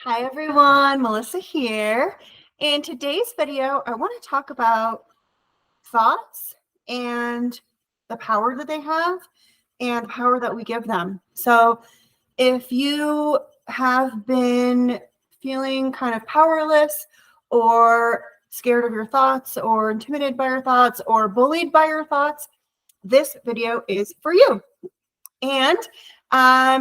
Hi everyone, Melissa here. In today's video, I want to talk about thoughts and the power that they have and power that we give them. So if you have been feeling kind of powerless or scared of your thoughts or intimidated by your thoughts or bullied by your thoughts, this video is for you. And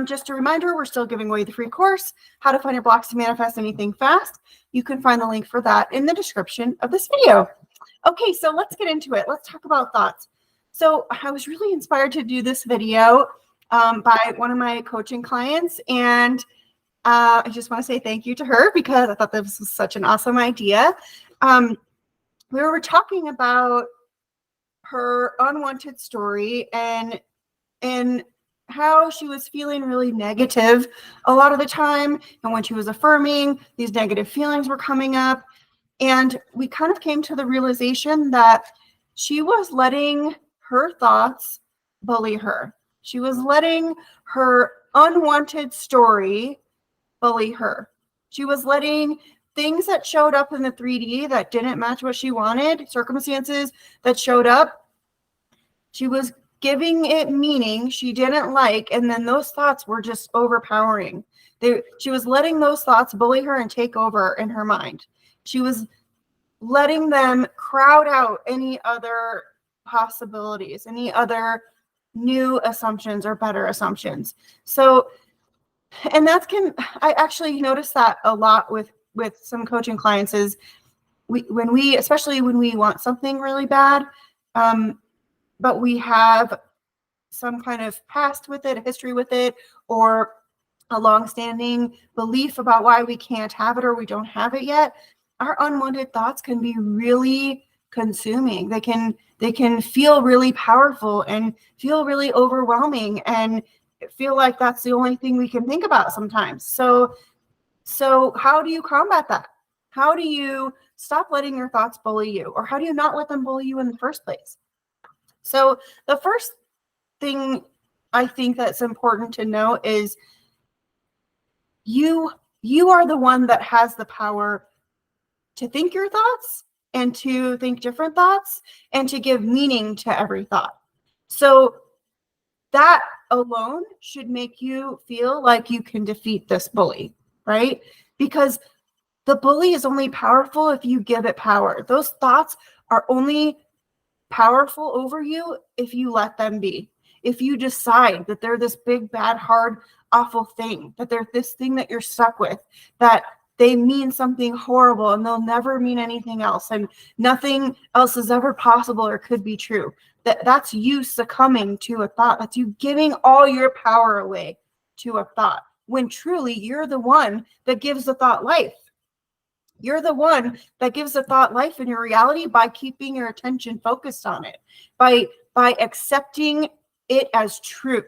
just a reminder, we're still giving away the free course, How to Find Your Blocks to Manifest Anything Fast. You can find the link for that in the description of this video. Okay, so let's get into it. Let's talk about thoughts. So I was really inspired to do this video by one of my coaching clients. And I just want to say thank you to her because I thought this was such an awesome idea. We were talking about her unwanted story and how she was feeling really negative a lot of the time. And when she was affirming, these negative feelings were coming up. And we kind of came to the realization that she was letting her thoughts bully her. She was letting her unwanted story bully her. She was letting things that showed up in the 3D that didn't match what she wanted, circumstances that showed up, she was giving it meaning she didn't like, and then those thoughts were just overpowering. She was letting those thoughts bully her and take over in her mind. She was letting them crowd out any other possibilities, any other new assumptions or better assumptions. So, and I actually noticed that a lot with some coaching clients is especially when we want something really bad, but we have some kind of past with it, a history with it, or a long-standing belief about why we can't have it or we don't have it yet, our unwanted thoughts can be really consuming. They can feel really powerful and feel really overwhelming and feel like that's the only thing we can think about sometimes. So how do you combat that? How do you stop letting your thoughts bully you? Or how do you not let them bully you in the first place? So the first thing I think that's important to know is you are the one that has the power to think your thoughts and to think different thoughts and to give meaning to every thought. So that alone should make you feel like you can defeat this bully, right? Because the bully is only powerful if you give it power. Those thoughts are only powerful over you if you let them be. If you decide that they're this big, bad, hard, awful thing, that they're this thing that you're stuck with, that they mean something horrible and they'll never mean anything else and nothing else is ever possible or could be true. That's you succumbing to a thought. That's you giving all your power away to a thought, when truly you're the one that gives the thought life. You're the one that gives the thought life in your reality by keeping your attention focused on it, by accepting it as true.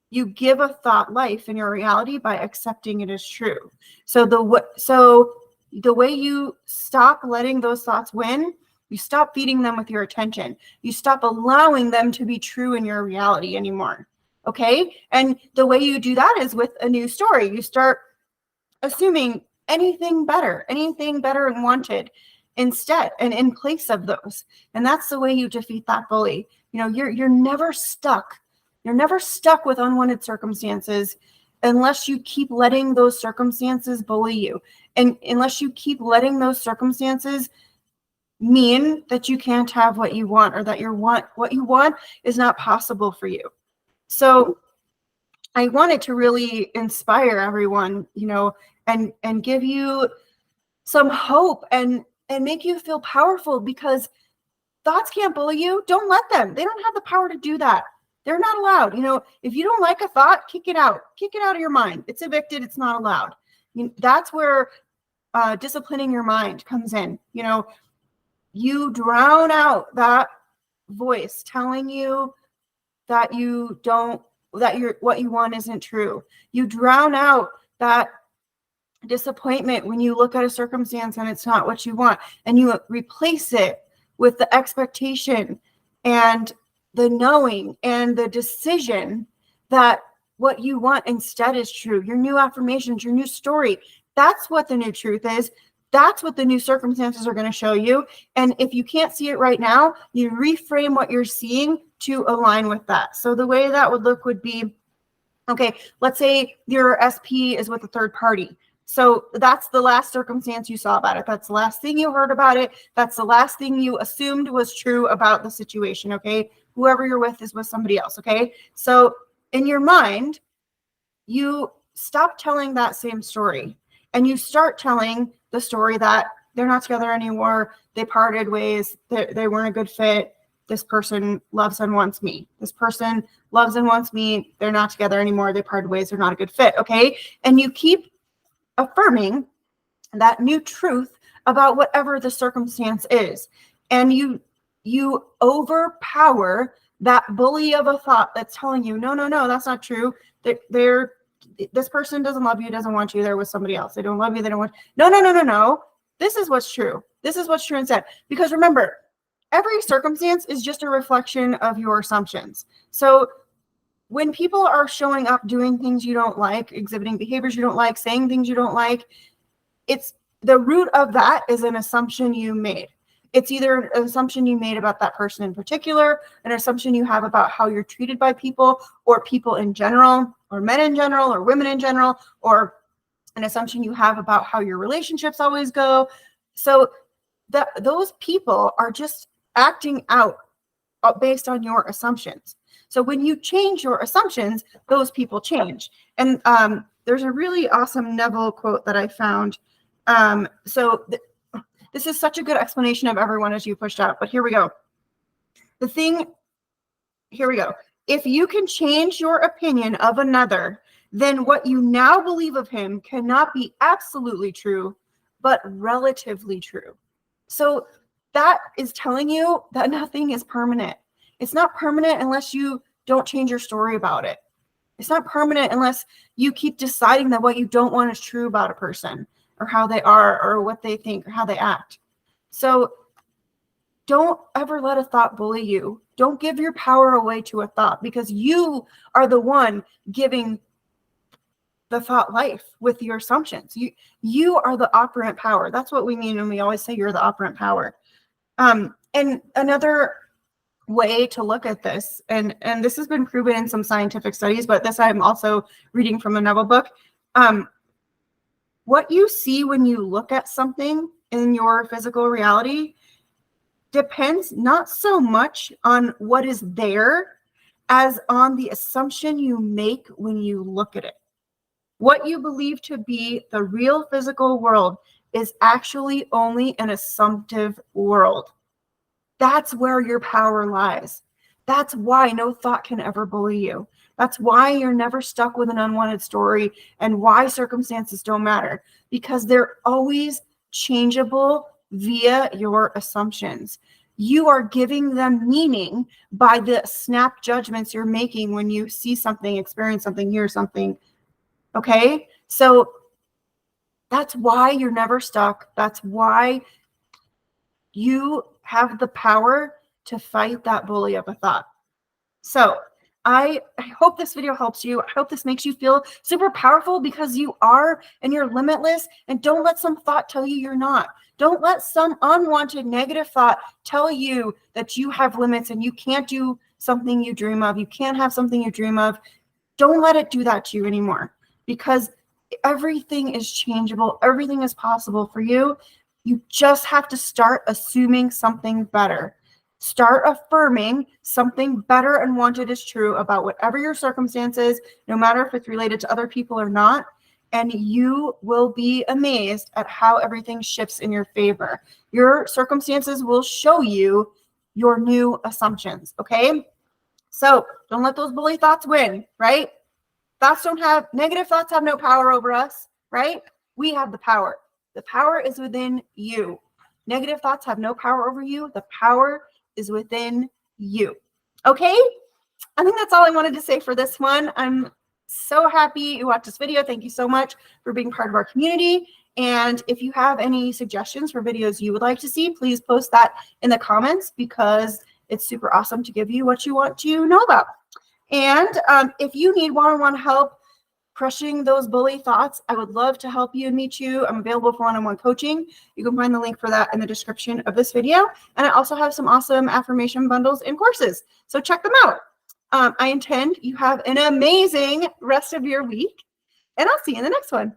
You give a thought life in your reality by accepting it as true. So the way you stop letting those thoughts win, you stop feeding them with your attention. You stop allowing them to be true in your reality anymore. Okay? And the way you do that is with a new story. You start assuming anything better and wanted instead and in place of those. And that's the way you defeat that bully. You know, you're never stuck. You're never stuck with unwanted circumstances unless you keep letting those circumstances bully you. And unless you keep letting those circumstances mean that you can't have what you want or that what you want is not possible for you. So I wanted to really inspire everyone, you know, and give you some hope and make you feel powerful, because thoughts can't bully you. Don't let them. They don't have the power to do that. They're not allowed. You know, if you don't like a thought, kick it out. Kick it out of your mind. It's evicted. It's not allowed. That's where disciplining your mind comes in. You know, you drown out that voice telling you that what you want isn't true. You drown out that disappointment when you look at a circumstance and it's not what you want, and you replace it with the expectation and the knowing and the decision that what you want instead is true. Your new affirmations, your new story, That's what the new truth is. That's what the new circumstances are going to show you. And if you can't see it right now, you reframe what you're seeing to align with that. So the way that would look would be, okay, let's say your SP is with a third party. So that's the last circumstance you saw about it. That's the last thing you heard about it. That's the last thing you assumed was true about the situation, okay? Whoever you're with is with somebody else, okay? So in your mind, you stop telling that same story and you start telling the story that they're not together anymore. They parted ways. They weren't a good fit. This person loves and wants me. This person loves and wants me. They're not together anymore. They parted ways. They're not a good fit, okay? And you keep affirming that new truth about whatever the circumstance is. And you overpower that bully of a thought that's telling you, no, that's not true. This person doesn't love you, doesn't want you, they're with somebody else. They don't love you, they don't want you. No. This is what's true. This is what's true instead. Because remember, every circumstance is just a reflection of your assumptions. So when people are showing up doing things you don't like, exhibiting behaviors you don't like, saying things you don't like, it's the root of that is an assumption you made. It's either an assumption you made about that person in particular, an assumption you have about how you're treated by people or people in general, or men in general, or women in general, or an assumption you have about how your relationships always go. So those people are just acting out based on your assumptions. So when you change your assumptions, those people change. And there's a really awesome Neville quote that I found. This is such a good explanation of everyone as you pushed out, but here we go. Here we go. If you can change your opinion of another, then what you now believe of him cannot be absolutely true, but relatively true. So that is telling you that nothing is permanent. It's not permanent unless you don't change your story about it. It's not permanent unless you keep deciding that what you don't want is true about a person, or how they are, or what they think, or how they act. So don't ever let a thought bully you. Don't give your power away to a thought, because you are the one giving the thought life with your assumptions. You are the operant power. That's what we mean when we always say you're the operant power. And another way to look at this, and this has been proven in some scientific studies, but this I'm also reading from a Neville book. What you see when you look at something in your physical reality depends not so much on what is there as on the assumption you make when you look at it. What you believe to be the real physical world is actually only an assumptive world. That's where your power lies. That's why no thought can ever bully you. That's why you're never stuck with an unwanted story, and why circumstances don't matter, because they're always changeable via your assumptions. You are giving them meaning by the snap judgments you're making when you see something, experience something, hear something. Okay? So that's why you're never stuck. That's why you have the power to fight that bully of a thought. So I hope this video helps you. I hope this makes you feel super powerful, because you are, and you're limitless. And don't let some thought tell you you're not. Don't let some unwanted negative thought tell you that you have limits and you can't do something you dream of. You can't have something you dream of. Don't let it do that to you anymore, because everything is changeable. Everything is possible for you. You just have to start assuming something better. Start affirming something better and wanted is true about whatever your circumstances, no matter if it's related to other people or not. And you will be amazed at how everything shifts in your favor. Your circumstances will show you your new assumptions, okay? So don't let those bully thoughts win, right? Negative thoughts have no power over us, right? We have the power. The power is within you. Negative thoughts have no power over you. The power is within you. Okay? I think that's all I wanted to say for this one. I'm so happy you watched this video. Thank you so much for being part of our community. And if you have any suggestions for videos you would like to see, please post that in the comments, because it's super awesome to give you what you want to know about. And if you need one-on-one help crushing those bully thoughts, I would love to help you and meet you. I'm available for one-on-one coaching. You can find the link for that in the description of this video. And I also have some awesome affirmation bundles and courses. So check them out. I intend you have an amazing rest of your week, and I'll see you in the next one.